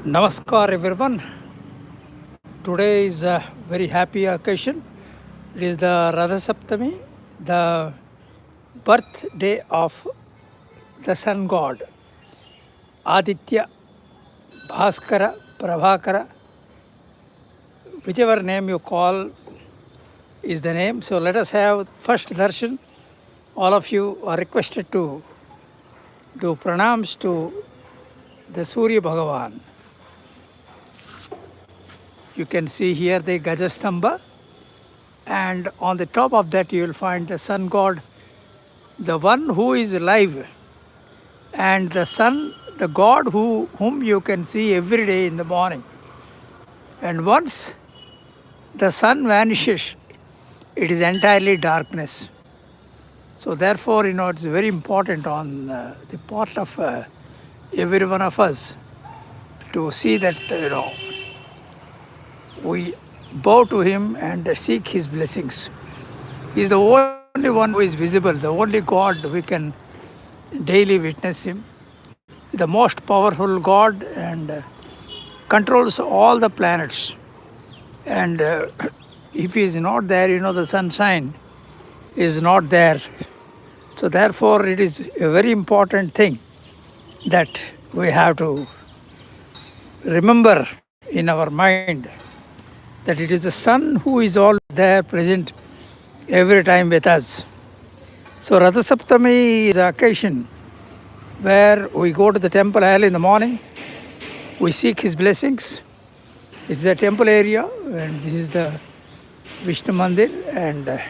Namaskar everyone. Today is a very happy occasion. It is the Ratha Sapthami, the birthday of the sun god Aditya, Bhaskara, Prabhakara, whichever name you call is the name. So let us have first darshan. All of you are requested to do pranams to the Surya Bhagavan. You can see here the Gajastamba, and on the top of that you will find the sun god, the one who is alive, and the sun, the god whom you can see every day in the morning. And once the sun vanishes, it is entirely darkness. So therefore, it's very important on the part of every one of us to see that, we bow to him and seek his blessings. He is the only one who is visible, the only God we can daily witness him. The most powerful God, and controls all the planets. And if he is not there, the sunshine is not there. So therefore, it is a very important thing that we have to remember in our mind, that it is the sun who is all there present every time with us. So Ratha Saptami is an occasion where we go to the temple early in the morning, we seek his blessings. It's the temple area, and this is the Vishnu Mandir, and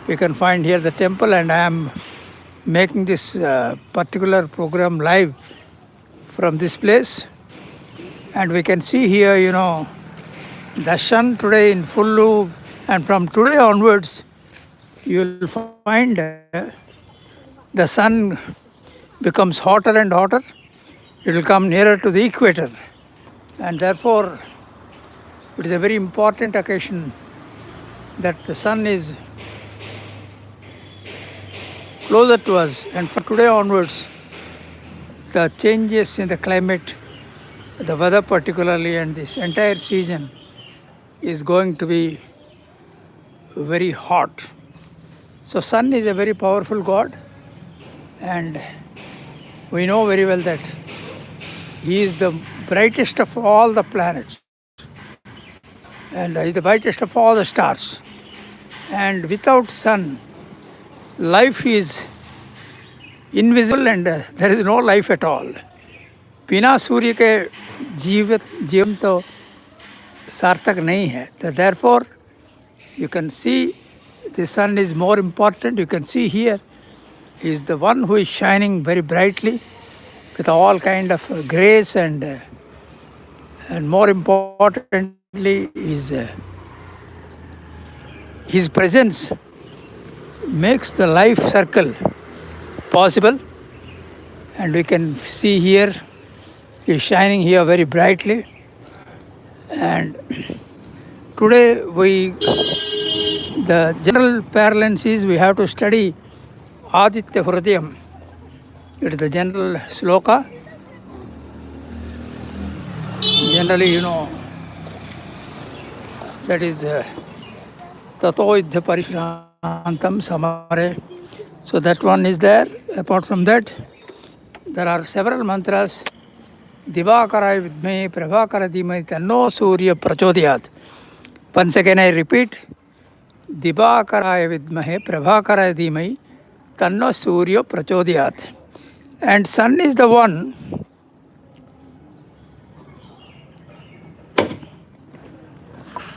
you can find here the temple, and I am making this particular program live from this place. And we can see here, the sun today in full loop, and from today onwards, you will find the sun becomes hotter and hotter. It will come nearer to the equator, and therefore it is a very important occasion that the sun is closer to us. And from today onwards, the changes in the climate, the weather particularly, and this entire season is going to be very hot. So sun is a very powerful God, and we know very well that he is the brightest of all the planets, and he is the brightest of all the stars. And without sun, life is invisible, and there is no life at all. बिना सूर्य के जीवन तो सार्थक नहीं है. Therefore, you can see the sun is more important. You can see here, he is the one who is shining very brightly with all kind of grace, and more importantly, his presence makes the life circle possible. And we can see here, he is shining here very brightly. And today the general parlance is we have to study Aditya Hridayam. It is the general sloka. Generally, that is Tato Idhya Parishrantam Samare. So that one is there. Apart from that, there are several mantras. Divakaraya vidme prabhakara dhimai tanno surya prachodhyat. Once again I repeat, Divakaraya vidmahe prabhakara dhimai tanno surya prachodhyat. And sun is the one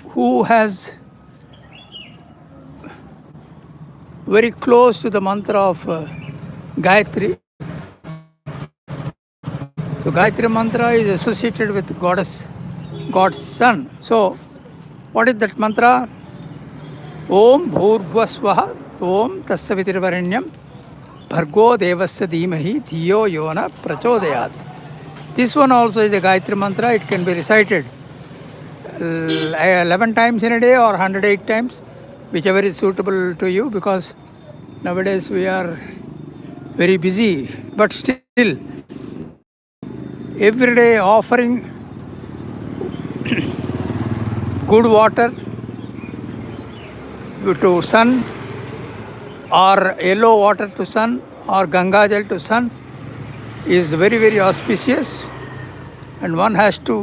who has very close to the mantra of Gayatri. So Gayatri mantra is associated with God's sun. So what is that mantra? Om Bhurvasvaha Om Tassavitirvarenyam Bhargo Devasya Dhimahi Dhiyo Yona Prachodayat. This one also is a Gayatri mantra. It can be recited 11 times in a day or 108 times, whichever is suitable to you, because nowadays we are very busy. But still, every day offering good water to sun, or yellow water to sun, or Ganga Jal to sun is very, very auspicious, and one has to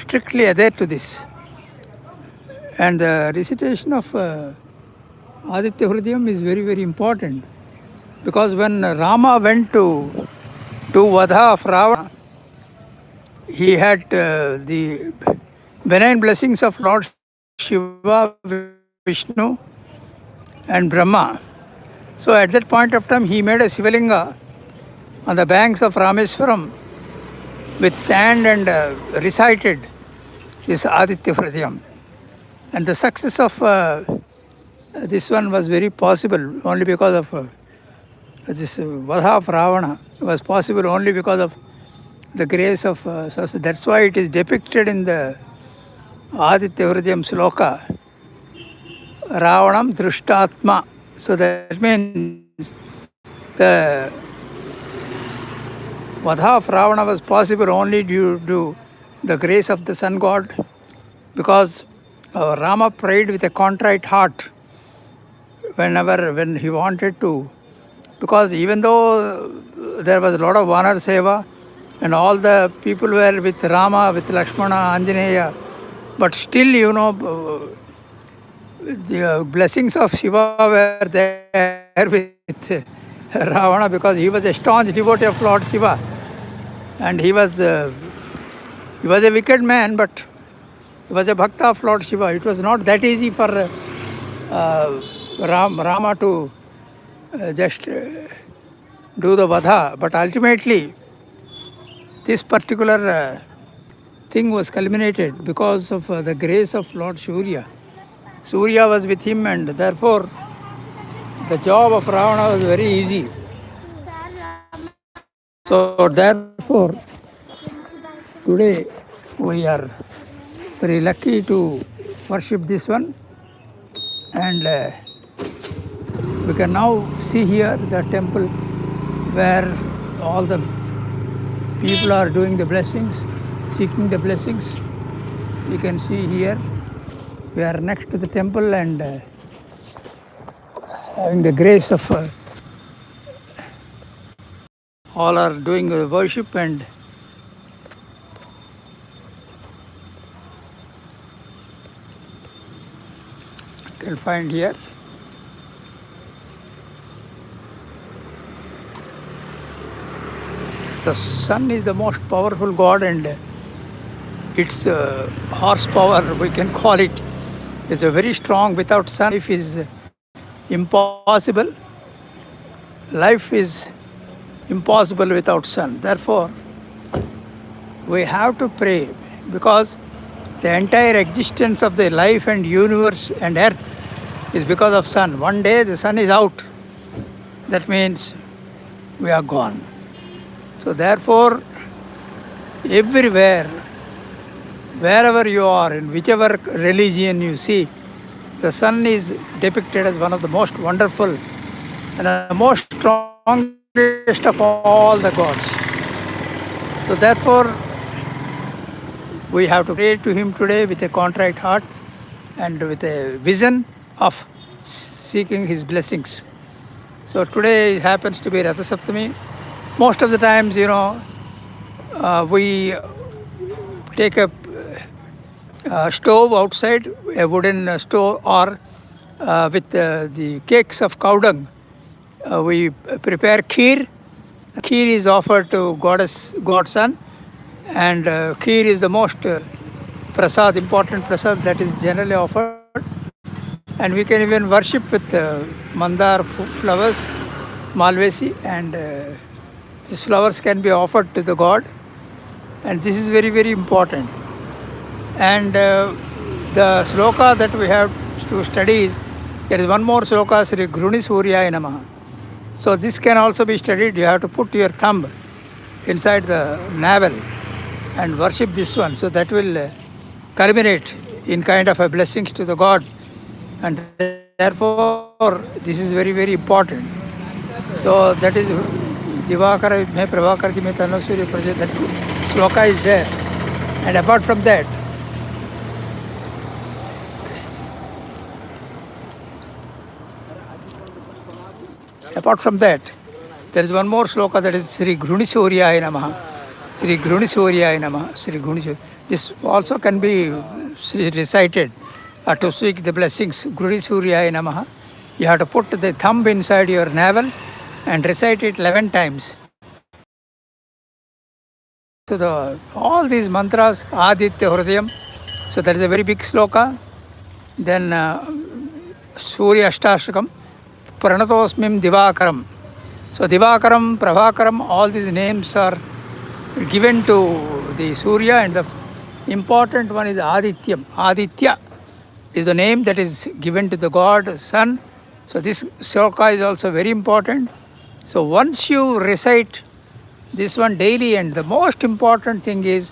strictly adhere to this. And the recitation of Aditya Hridayam is very, very important, because when Rama went to do Vadha of Ravana, he had the benign blessings of Lord Shiva, Vishnu, and Brahma. So at that point of time, he made a Sivalinga on the banks of Rameswaram with sand and recited this Aditya Hridayam. And the success of this one was very possible only because of this Vadha of Ravana was possible only because of the grace of so that's why it is depicted in the Aditya Hridayam sloka, Ravanam Drishtatma. So that means the Vadha of Ravana was possible only due to the grace of the sun god, because Rama prayed with a contrite heart when he wanted to, because even though there was a lot of Vanar Seva and all the people were with Rama, with Lakshmana, Anjaneya, but still, the blessings of Shiva were there with Ravana, because he was a staunch devotee of Lord Shiva, and he was a wicked man, but he was a bhakta of Lord Shiva. It was not that easy for Rama to just do the Vadha, but ultimately this particular thing was culminated because of the grace of Lord Surya. Surya was with him, and therefore the job of Ravana was very easy. So therefore today we are very lucky to worship this one, and we can now see here the temple where all the people are doing the blessings, seeking the blessings. You can see here we are next to the temple and having the grace of all are doing the worship, and you can find here the sun is the most powerful god, and its horsepower, we can call it, is a very strong. Without sun, life is impossible. Life is impossible without sun. Therefore, we have to pray, because the entire existence of the life and universe and earth is because of sun. One day the sun is out, that means we are gone. So therefore, everywhere, wherever you are, in whichever religion you see, the sun is depicted as one of the most wonderful and the most strongest of all the gods. So therefore, we have to pray to him today with a contrite heart and with a vision of seeking his blessings. So today happens to be Ratha Sapthami. Most of the times, we take a stove outside, a wooden stove, or with the cakes of cow dung, we prepare kheer. Kheer is offered to God Son, and kheer is the most prasad, important prasad that is generally offered. And we can even worship with mandar flowers, malvesi, and these flowers can be offered to the God. And this is very, very important. And the sloka that we have to study is, there is one more sloka, Sri Gruni Suryaya Namaha. So this can also be studied. You have to put your thumb inside the navel and worship this one. So that will culminate in kind of a blessings to the God. And therefore, this is very, very important. So that is Divakara Vidme Prabhakar Jime Tanno Surya Praja. That sloka is there. And apart from that, Apart from that, there is one more sloka, that is Sri Grunisurya Namaha. Sri Grunisurya Namaha. Sri Grunisurya. This also can be recited to seek the blessings. Grunisurya Namaha. You have to put the thumb inside your navel and recite it 11 times. So all these mantras, Aditya Hridayam. So that is a very big sloka. Then Surya Ashtashtakam, Pranatosmim Divakaram. So Divakaram, Prabhakaram, all these names are given to the Surya, and the important one is Adityam. Aditya is the name that is given to the god sun. So this sloka is also very important. So once you recite this one daily, and the most important thing is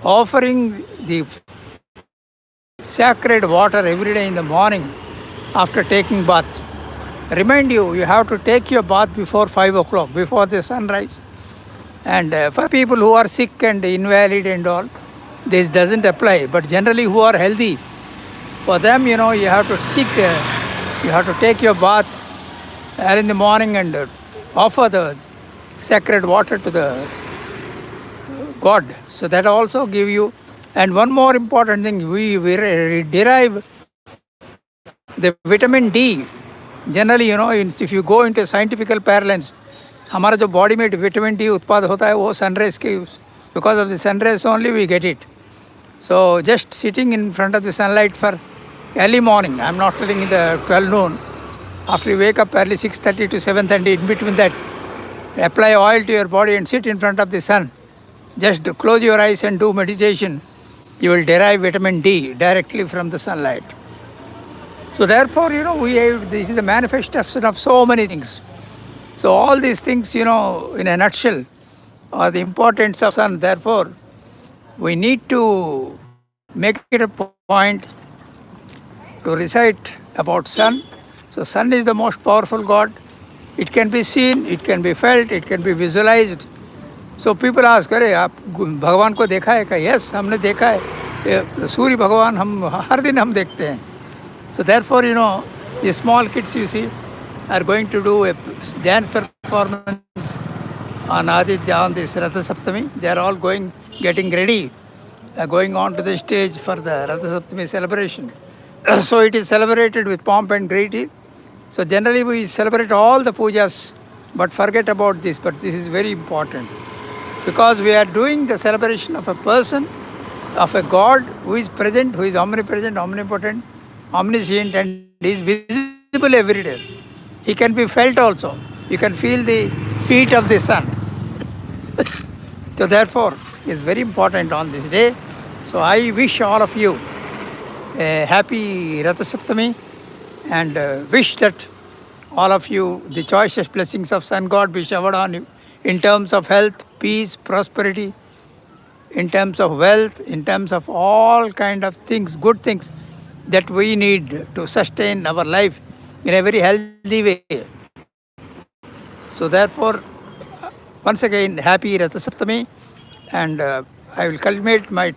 offering the sacred water every day in the morning after taking bath. Remind you, you have to take your bath before 5 o'clock, before the sunrise. And for people who are sick and invalid and all, this doesn't apply. But generally who are healthy, for them, you have to you have to take your bath early in the morning and offer the sacred water to the God. So that also give you. And one more important thing, we derive the vitamin D. Generally, if you go into scientific parlance, हमारा जो body में vitamin D उत्पाद होता है वो sunrise के because of the sunrise only we get it. So just sitting in front of the sunlight for early morning, I'm not telling in the 12 noon, after you wake up early 6:30 to 7:30, in between that, apply oil to your body and sit in front of the sun. Just close your eyes and do meditation. You will derive vitamin D directly from the sunlight. So therefore, this is a manifestation of so many things. So all these things, in a nutshell, are the importance of sun. Therefore, we need to make it a point to recite about sun. So sun is the most powerful God. It can be seen, it can be felt, it can be visualized. So people ask, अरे आप भगवान को देखा है क्या? Yes, हमने देखा है. सूर्य भगवान हम हर दिन हम देखते हैं. So therefore, the small kids you see are going to do a dance performance on this Ratha Sapthami. They are all getting ready, going on to the stage for the Ratha Sapthami celebration. So it is celebrated with pomp and grandeur. So generally we celebrate all the pujas, but forget about this. But this is very important, because we are doing the celebration of a person, of a God who is present, who is omnipresent, omnipotent, omniscient, and is visible every day. He can be felt also. You can feel the heat of the sun. So therefore, it's very important on this day. So I wish all of you a happy Ratha Saptami, and wish that all of you, the choicest blessings of Sun God be showered on you in terms of health, peace, prosperity, in terms of wealth, in terms of all kind of things, good things that we need to sustain our life in a very healthy way. So therefore, once again, happy Ratha Saptami, and I will culminate my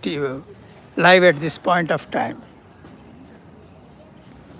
live at this point of time.